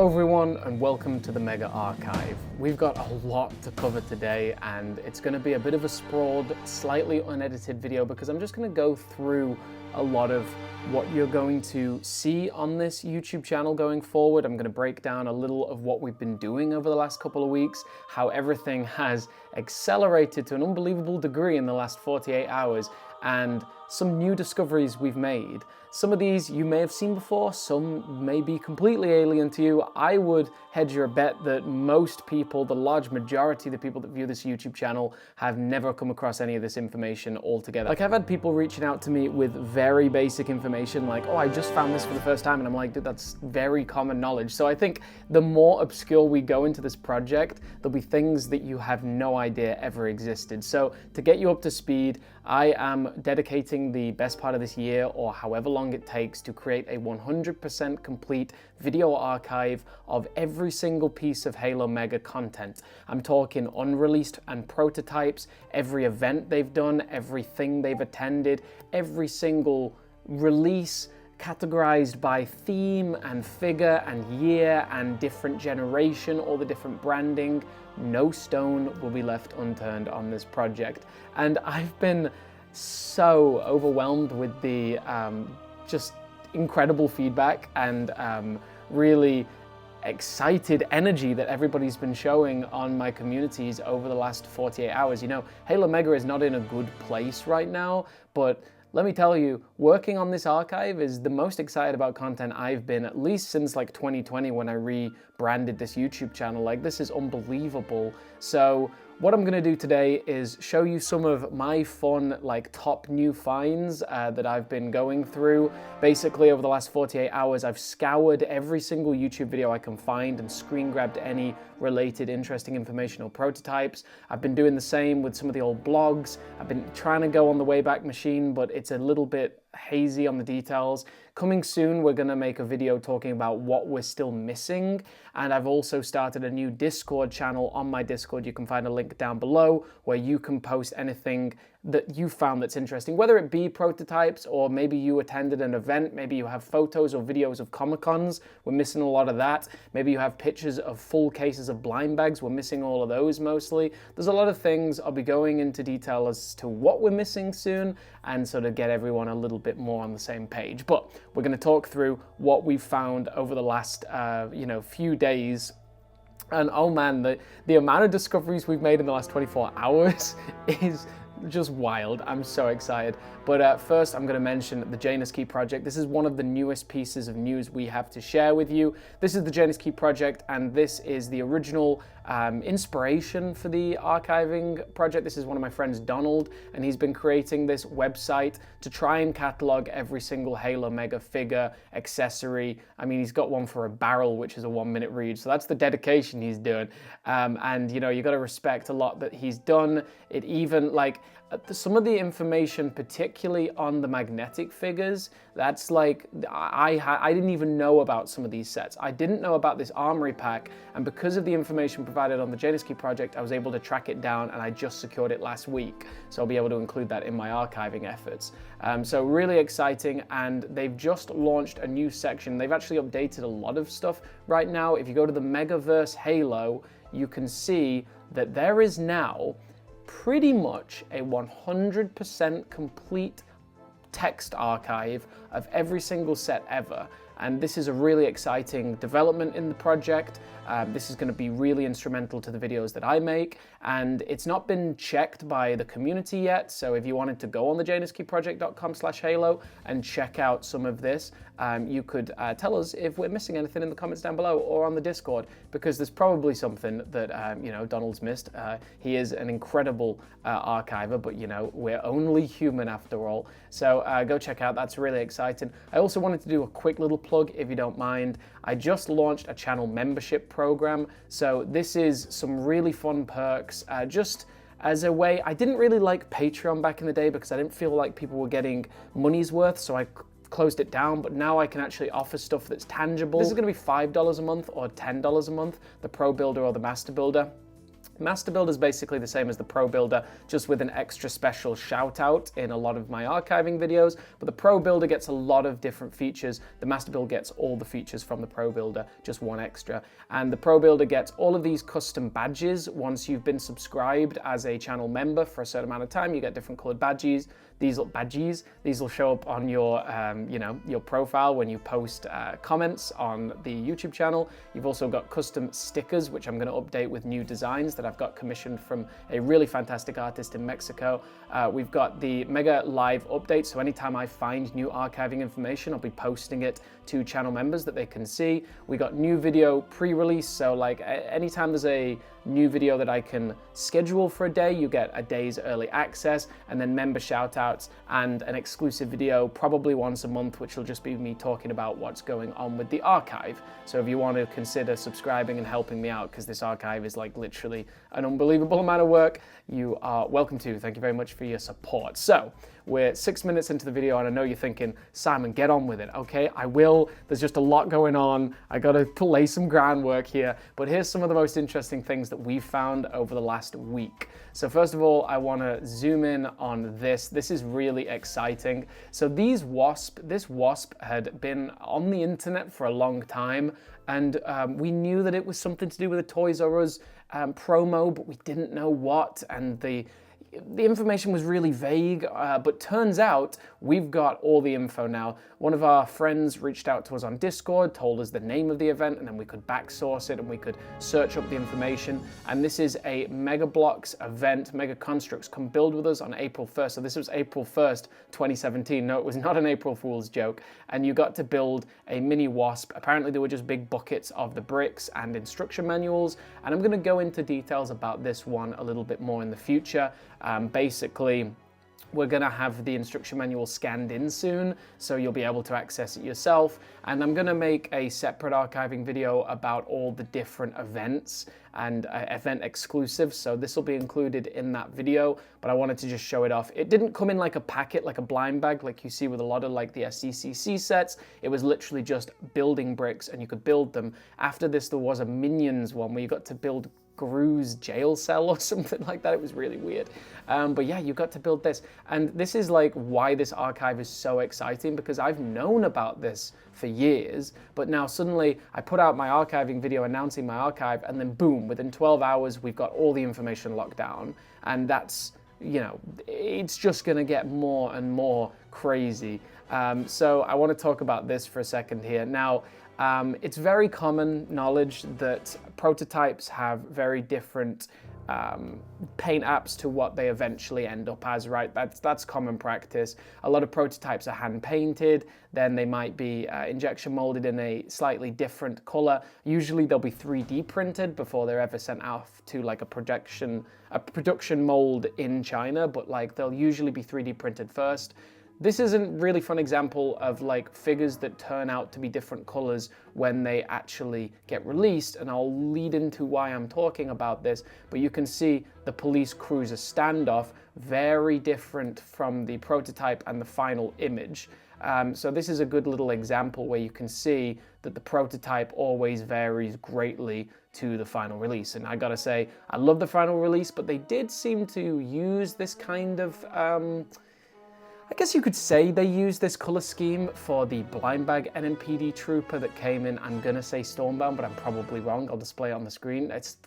everyone and welcome to the Mega Archive. We've got a lot to cover today and it's going to be a bit of a sprawled, slightly unedited video because I'm just going to go through a lot of what you're going to see on this YouTube channel going forward. I'm going to break down a little of what we've been doing over the last couple of weeks, how everything has accelerated to an unbelievable degree in the last 48 hours, and some new discoveries we've made. Some of these you may have seen before, some may be completely alien to you. I would hedge your bet that most people, the large majority of the people that view this YouTube channel, have never come across any of this information altogether. Like, I've had people reaching out to me with very basic information like, oh, I just found this for the first time, and I'm like, dude, that's very common knowledge. So I think the more obscure we go into this project, there'll be things that you have no idea ever existed. So to get you up to speed, I am dedicating the best part of this year, or however long it takes, to create a 100% complete video archive of every single piece of Halo Mega content. I'm talking unreleased and prototypes, every event they've done, everything they've attended, every single release, categorized by theme and figure and year and different generation, all the different branding. No stone will be left unturned on this project. And I've been so overwhelmed with the just incredible feedback and really excited energy that everybody's been showing on my communities over the last 48 hours. You know, Halo Mega is not in a good place right now, but let me tell you, working on this archive is the most excited about content I've been, at least since like 2020 when I rebranded this YouTube channel. Like, this is unbelievable. So what I'm gonna do today is show you some of my fun, like, top new finds that I've been going through. Basically, over the last 48 hours, I've scoured every single YouTube video I can find and screen grabbed any related interesting information or prototypes. I've been doing the same with some of the old blogs. I've been trying to go on the Wayback Machine, but it's a little bit hazy on the details. Coming soon, we're gonna make a video talking about what we're still missing. And I've also started a new Discord channel. On my Discord, you can find a link down below where you can post anything that you found that's interesting, whether it be prototypes or maybe you attended an event, maybe you have photos or videos of Comic-Cons, we're missing a lot of that. Maybe you have pictures of full cases of blind bags, we're missing all of those mostly. There's a lot of things. I'll be going into detail as to what we're missing soon and sort of get everyone a little bit more on the same page. But we're gonna talk through what we've found over the last few days. And oh man, the amount of discoveries we've made in the last 24 hours is just wild. I'm so excited. But first, I'm going to mention the Janus Key project. This is one of the newest pieces of news we have to share with you. This is the Janus Key project, and this is the original inspiration for the archiving project. This is one of my friends, Donald, and he's been creating this website to try and catalog every single Halo Mega figure, accessory. I mean, he's got one for a barrel, which is a 1-minute read. So that's the dedication he's doing. And you know, you got to respect a lot that he's done. It even, like, some of the information, particularly on the magnetic figures, that's like, I didn't even know about some of these sets. I didn't know about this armory pack, and because of the information provided on the Janus Key project, I was able to track it down, and I just secured it last week. So I'll be able to include that in my archiving efforts. So really exciting, and they've just launched a new section. They've actually updated a lot of stuff right now. If you go to the Megaverse Halo, you can see that there is now pretty much a 100% complete text archive of every single set ever. And this is a really exciting development in the project. This is going to be really instrumental to the videos that I make, and it's not been checked by the community yet. So if you wanted to go on the januskeyproject.com/halo and check out some of this, you could tell us if we're missing anything in the comments down below or on the Discord, because there's probably something that Donald's missed. He is an incredible archiver, but we're only human after all. So go check out. That's really exciting. I also wanted to do a quick little plug, if you don't mind. I just launched a channel membership program. So this is some really fun perks, just as a way. I didn't really like Patreon back in the day because I didn't feel like people were getting money's worth, so I closed it down, but now I can actually offer stuff that's tangible. This is going to be $5 a month or $10 a month, the Pro Builder or the Master Builder. Master Builder is basically the same as the Pro Builder, just with an extra special shout out in a lot of my archiving videos, but the Pro Builder gets a lot of different features. The Master Builder gets all the features from the Pro Builder, just one extra. And the Pro Builder gets all of these custom badges. Once you've been subscribed as a channel member for a certain amount of time, you get different colored badges. These will show up on your, your profile when you post comments on the YouTube channel. You've also got custom stickers, which I'm going to update with new designs that I've got commissioned from a really fantastic artist in Mexico. We've got the Mega Live update, so anytime I find new archiving information, I'll be posting it to channel members that they can see. We got new video pre-release, so like anytime there's a new video that I can schedule for a day, you get a day's early access, and then member shoutouts and an exclusive video probably once a month, which will just be me talking about what's going on with the archive. So if you want to consider subscribing and helping me out, because this archive is like literally an unbelievable amount of work, you are welcome to. Thank you very much for your support. So we're 6 minutes into the video, and I know you're thinking, Simon, get on with it. Okay, I will. There's just a lot going on. I got to lay some groundwork here, but here's some of the most interesting things that we've found over the last week. So first of all, I want to zoom in on this. This is really exciting. So this wasp had been on the internet for a long time, and we knew that it was something to do with a Toys R Us promo, but we didn't know what, and the information was really vague, but turns out we've got all the info now. One of our friends reached out to us on Discord, told us the name of the event, and then we could backsource it and we could search up the information. And this is a Mega Bloks event, Mega Construx. Come build with us on April 1st. So this was April 1st, 2017. No, it was not an April Fool's joke. And you got to build a mini wasp. Apparently they were just big buckets of the bricks and instruction manuals. And I'm going to go into details about this one a little bit more in the future. Basically, we're going to have the instruction manual scanned in soon, so you'll be able to access it yourself. And I'm going to make a separate archiving video about all the different events and event exclusives, so this will be included in that video, but I wanted to just show it off. It didn't come in like a packet, like a blind bag, like you see with a lot of like the SDCC sets. It was literally just building bricks, and you could build them. After this, there was a Minions one where you got to build Gru's jail cell or something like that. It was really weird. But yeah, you got to build this. And this is like why this archive is so exciting, because I've known about this for years, but now suddenly I put out my archiving video announcing my archive, and then boom, within 12 hours, we've got all the information locked down. And that's, you know, it's just gonna get more and more crazy. So I wanna talk about this for a second here. Now, it's very common knowledge that prototypes have very different paint apps to what they eventually end up as, right? That's common practice. A lot of prototypes are hand painted, then they might be injection molded in a slightly different color. Usually they'll be 3D printed before they're ever sent off to like a production mold in China, but like they'll usually be 3D printed first. This is a really fun example of like figures that turn out to be different colors when they actually get released, and I'll lead into why I'm talking about this, but you can see the police cruiser standoff, very different from the prototype and the final image. So this is a good little example where you can see that the prototype always varies greatly to the final release. And I gotta say, I love the final release, but they did seem to use this kind of, I guess you could say they used this color scheme for the blind bag NMPD trooper that came in. I'm gonna say Stormbound, but I'm probably wrong. I'll display it on the screen. It's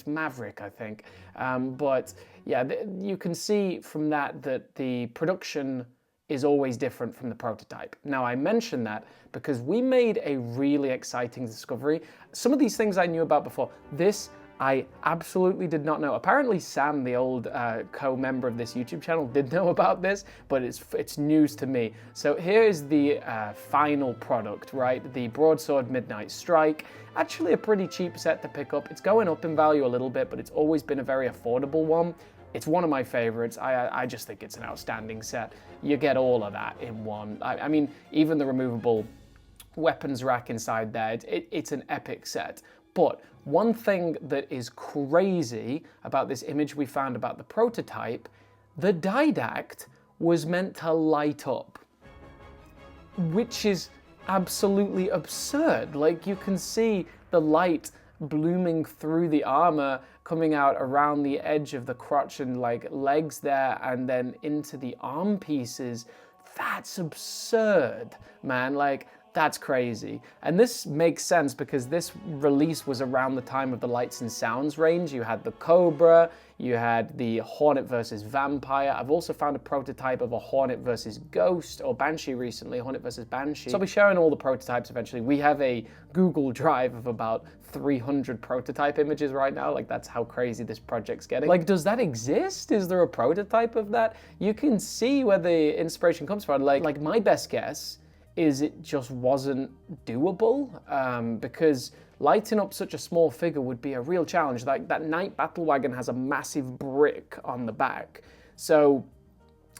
Maverick, I think. But yeah, you can see from that the production is always different from the prototype. Now, I mention that because we made a really exciting discovery. Some of these things I knew about before. This I absolutely did not know. Apparently Sam, the old co-member of this YouTube channel, did know about this, but it's news to me. So here is the final product, right? The Broadsword Midnight Strike. Actually a pretty cheap set to pick up. It's going up in value a little bit, but it's always been a very affordable one. It's one of my favorites. I just think it's an outstanding set. You get all of that in one. I mean, even the removable weapons rack inside there, it's an epic set. But one thing that is crazy about this image we found about the prototype, the didact was meant to light up, which is absolutely absurd. Like, you can see the light blooming through the armor, coming out around the edge of the crotch and like legs there, and then into the arm pieces. That's absurd, man. Like, that's crazy. And this makes sense because this release was around the time of the Lights and Sounds range. You had the Cobra, you had the Hornet versus Vampire. I've also found a prototype of a Hornet versus Ghost or Banshee recently, Hornet versus Banshee. So I'll be sharing all the prototypes eventually. We have a Google Drive of about 300 prototype images right now. Like, that's how crazy this project's getting. Like, does that exist? Is there a prototype of that? You can see where the inspiration comes from. Like my best guess is it just wasn't doable, because lighting up such a small figure would be a real challenge. Like, that Knight Battle Wagon has a massive brick on the back. So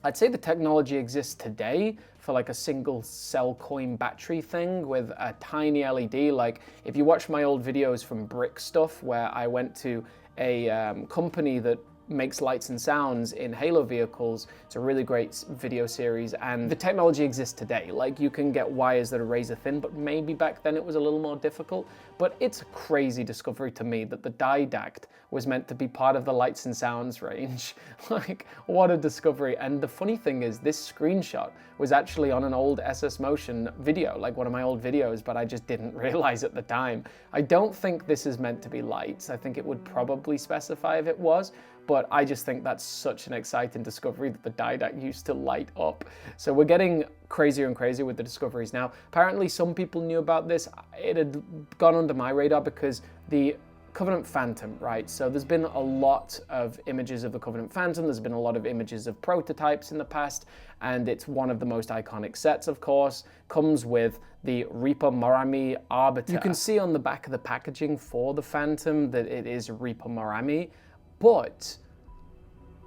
I'd say the technology exists today for like a single cell coin battery thing with a tiny LED. Like, if you watch my old videos from Brick Stuff, where I went to a company that makes lights and sounds in Halo vehicles. It's a really great video series, and the technology exists today. Like, you can get wires that are razor thin, but maybe back then it was a little more difficult. But it's a crazy discovery to me that the Didact was meant to be part of the lights and sounds range. Like, what a discovery. And the funny thing is, this screenshot was actually on an old SS Motion video, like one of my old videos, but I just didn't realize at the time. I don't think this is meant to be lights. I think it would probably specify if it was, but I just think that's such an exciting discovery that the Didact used to light up. So we're getting crazier and crazier with the discoveries now. Apparently some people knew about this. It had gone under my radar because the Covenant Phantom, right? So there's been a lot of images of the Covenant Phantom. There's been a lot of images of prototypes in the past, and it's one of the most iconic sets, of course. Comes with the Reaper Morami Arbiter. You can see on the back of the packaging for the Phantom that it is Reaper Morami. But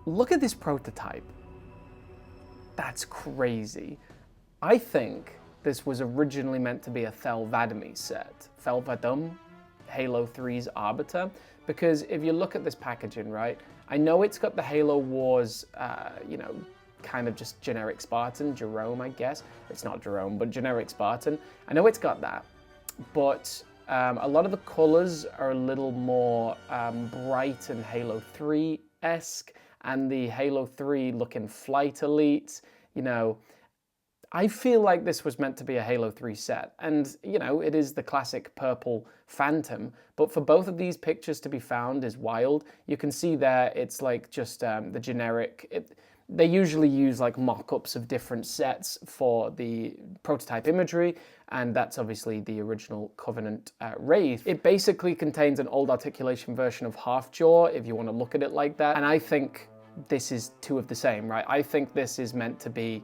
look at this prototype. That's crazy. I think this was originally meant to be a Thel 'Vadamee set. Thel 'Vadam, Halo 3's Arbiter. Because if you look at this packaging, right, I know it's got the Halo Wars, kind of just generic Spartan, Jerome, I guess. It's not Jerome, but generic Spartan. I know it's got that, but a lot of the colors are a little more bright and Halo 3-esque, and the Halo 3 looking Flight Elite, I feel like this was meant to be a Halo 3 set, and it is the classic purple Phantom, but for both of these pictures to be found is wild. You can see there it's like just the generic, they usually use like mock-ups of different sets for the prototype imagery, and that's obviously the original Covenant Wraith. It basically contains an old articulation version of Halfjaw, if you want to look at it like that, and I think this is two of the same, right? I think this is meant to be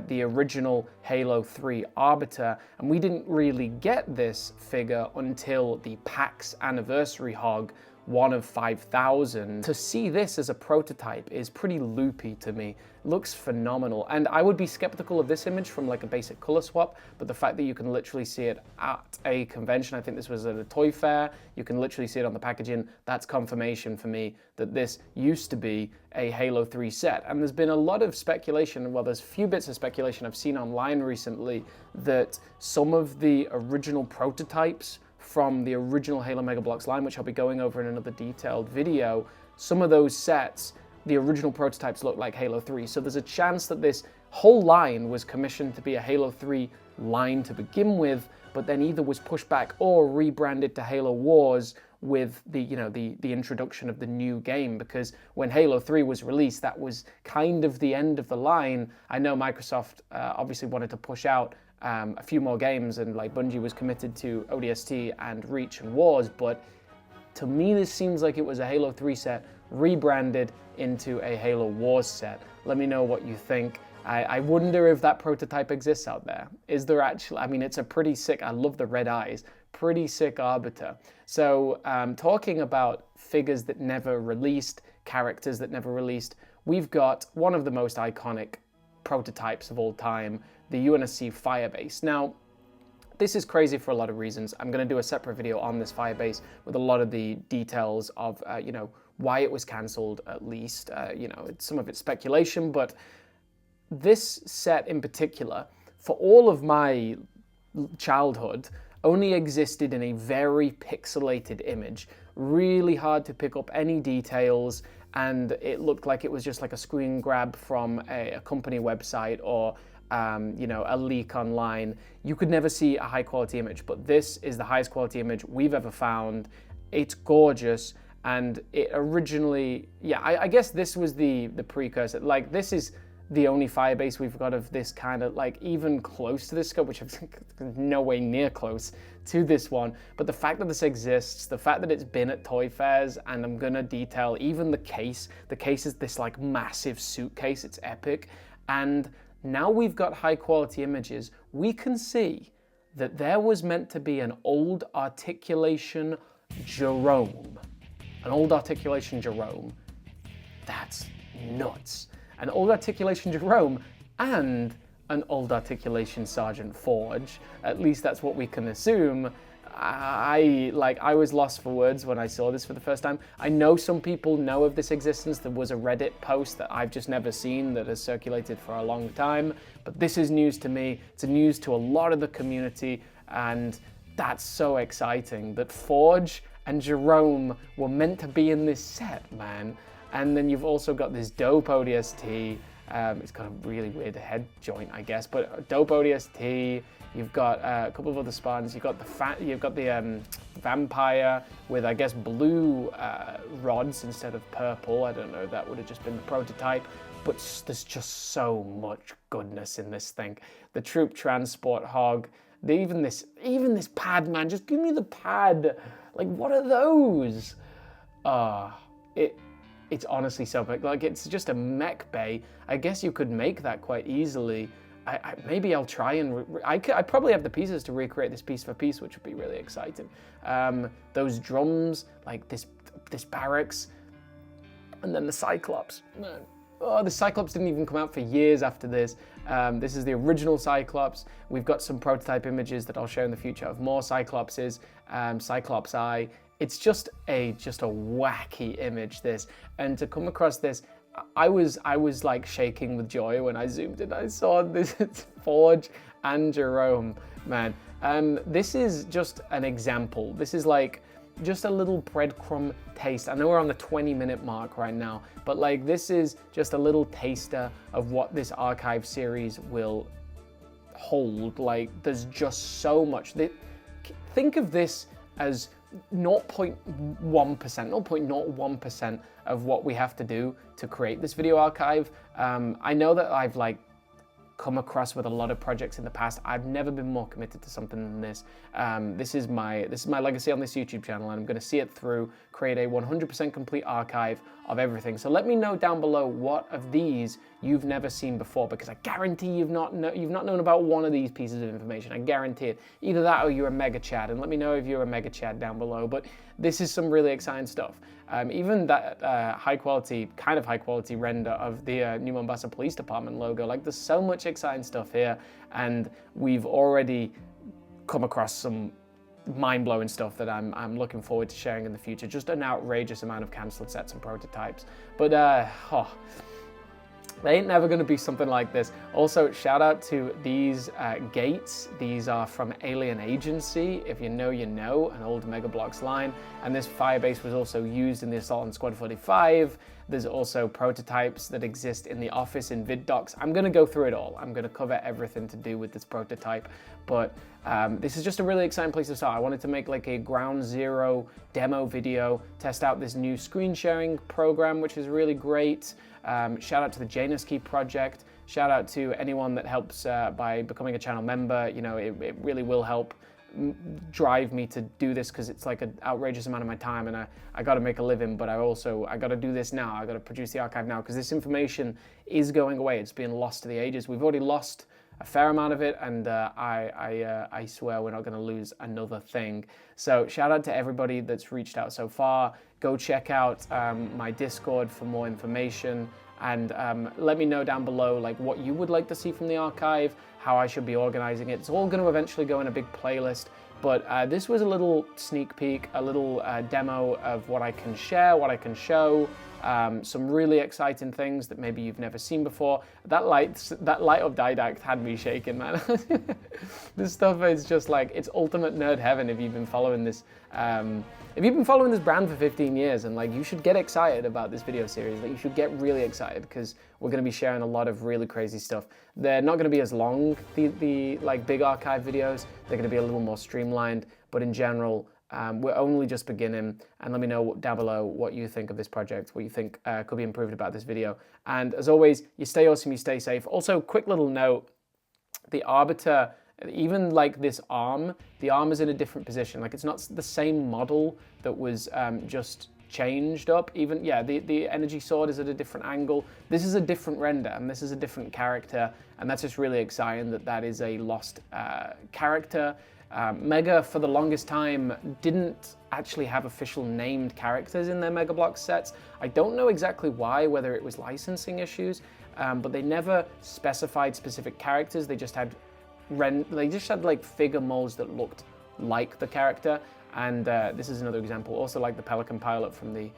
the original Halo 3 Arbiter, and we didn't really get this figure until the PAX Anniversary Hog, one of 5,000. To see this as a prototype is pretty loopy to me. It looks phenomenal, and I would be skeptical of this image from like a basic color swap, but the fact that you can literally see it at a convention, I think this was at a toy fair, you can literally see it on the packaging, that's confirmation for me that this used to be a Halo 3 set. And there's been a lot of speculation, well, there's a few bits of speculation I've seen online recently that some of the original prototypes from the original Halo Mega Bloks line, which I'll be going over in another detailed video, some of those sets, the original prototypes look like Halo 3. So there's a chance that this whole line was commissioned to be a Halo 3 line to begin with, but then either was pushed back or rebranded to Halo Wars with the introduction of the new game, because when Halo 3 was released, that was kind of the end of the line. I know Microsoft obviously wanted to push out a few more games, and like Bungie was committed to ODST and Reach and Wars, but to me this seems like it was a Halo 3 set rebranded into a Halo Wars set. Let me know what you think. I wonder if that prototype exists out there. Is there actually, I mean, it's a pretty sick, I love the red eyes, pretty sick Arbiter. So talking about figures that never released, characters that never released, we've got one of the most iconic prototypes of all time, the UNSC Firebase. Now, this is crazy for a lot of reasons. I'm going to do a separate video on this Firebase with a lot of the details of, why it was cancelled at least. Some of it's speculation, but this set in particular, for all of my childhood, only existed in a very pixelated image, really hard to pick up any details, and it looked like it was just like a screen grab from a company website or a leak online. You could never see a high quality image, but this is the highest quality image we've ever found. It's gorgeous, and it originally, I guess this was the precursor. Like, this is the only Firebase we've got of this kind of, like, even close to this scope, which is no way near close to this one. But the fact that this exists, the fact that it's been at toy fairs, and I'm gonna detail even the case. The case is this like massive suitcase, it's epic. And now we've got high quality images, we can see that there was meant to be an old articulation Jerome. An old articulation Jerome. That's nuts. An old articulation Jerome and an old articulation Sergeant Forge. At least that's what we can assume. I was lost for words when I saw this for the first time. I know some people know of this existence. There was a Reddit post that I've just never seen that has circulated for a long time, but this is news to me. It's news to a lot of the community, and that's so exciting that Forge and Jerome were meant to be in this set, man. And then you've also got this dope ODST. It's got a really weird head joint, I guess, but dope ODST. You've got a couple of other Spartans. You've got the vampire with, I guess, blue rods instead of purple. I don't know. That would have just been the prototype. But there's just so much goodness in this thing. The troop transport hog. Even this pad, man. Just give me the pad. Like, what are those? It's honestly so big. Like, it's just a mech bay. I guess you could make that quite easily. Maybe I'll try and... I probably have the pieces to recreate this piece for piece, which would be really exciting. Those drums, like this barracks, and then the Cyclops. Man. Oh, the Cyclops didn't even come out for years after this. This is the original Cyclops. We've got some prototype images that I'll show in the future of more Cyclopses. Cyclops Eye. It's just a wacky image, this. And to come across this, I was like shaking with joy when I zoomed in. I saw this Forge and Jerome, man. This is just an example. This is like just a little breadcrumb taste. I know we're on the 20-minute mark right now, but like this is just a little taster of what this archive series will hold. Like, there's just so much. Think of this as 0.1%, 0.01% of what we have to do to create this video archive. I know that I've come across with a lot of projects in the past. I've never been more committed to something than this. This is my legacy on this YouTube channel, and I'm going to see it through, create a 100% complete archive of everything. So let me know down below what of these you've never seen before, because I guarantee you've not known about one of these pieces of information. I guarantee it. Either that or you're a mega chad, and let me know if you're a mega chad down below. But this is some really exciting stuff. Even that high quality render of the New Mombasa Police Department logo. Like, there's so much exciting stuff here, and we've already come across some mind-blowing stuff that I'm looking forward to sharing in the future. Just an outrageous amount of cancelled sets and prototypes. But they ain't never going to be something like this. Also, shout out to these gates. These are from Alien Agency. If you know, you know, an old Mega Bloks line. And this Firebase was also used in the Assault on Squad 45. There's also prototypes that exist in the office in VidDocs. I'm going to go through it all. I'm going to cover everything to do with this prototype. But this is just a really exciting place to start. I wanted to make like a ground zero demo video, test out this new screen sharing program, which is really great. Shout out to the Janus Key project. Shout out to anyone that helps by becoming a channel member. You know, it really will help drive me to do this, because it's like an outrageous amount of my time, and I got to make a living, but I got to do this now. I got to produce the archive now, because this information is going away. It's being lost to the ages. We've already lost a fair amount of it, and I swear we're not going to lose another thing. So shout out to everybody that's reached out so far. Go check out my Discord for more information, and let me know down below like what you would like to see from the archive, how I should be organizing it. It's all going to eventually go in a big playlist, but this was a little sneak peek, a little demo of what I can share, what I can show. some really exciting things that maybe you've never seen before. That light up didact had me shaking, man. This stuff is just like, it's ultimate nerd heaven if you've been following this. If you've been following this brand for 15 years, and like, you should get excited about this video series. Like, you should get really excited because we're going to be sharing a lot of really crazy stuff. They're not going to be as long, the like big archive videos. They're going to be a little more streamlined, but in general, we're only just beginning. And let me know down below what you think of this project, what you think could be improved about this video. And as always, you stay awesome, you stay safe. Also, quick little note, the Arbiter, even like this arm, the arm is in a different position. Like, it's not the same model that was just changed up. Even, yeah, the energy sword is at a different angle. This is a different render, and this is a different character, and that's just really exciting that that is a lost character. Mega, for the longest time, didn't actually have official named characters in their Mega Bloks sets. I don't know exactly why, whether it was licensing issues, but they never specified specific characters. They just had like figure molds that looked like the character, and this is another example. Also, like the Pelican pilot from the.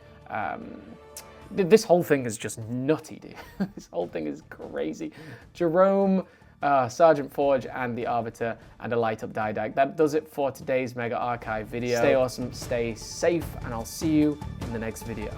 This whole thing is just nutty, dude. This whole thing is crazy. Jerome, Sergeant Forge, and the Arbiter, and a light up didact. That does it for today's Mega Archive video. Stay awesome, stay safe, and I'll see you in the next video.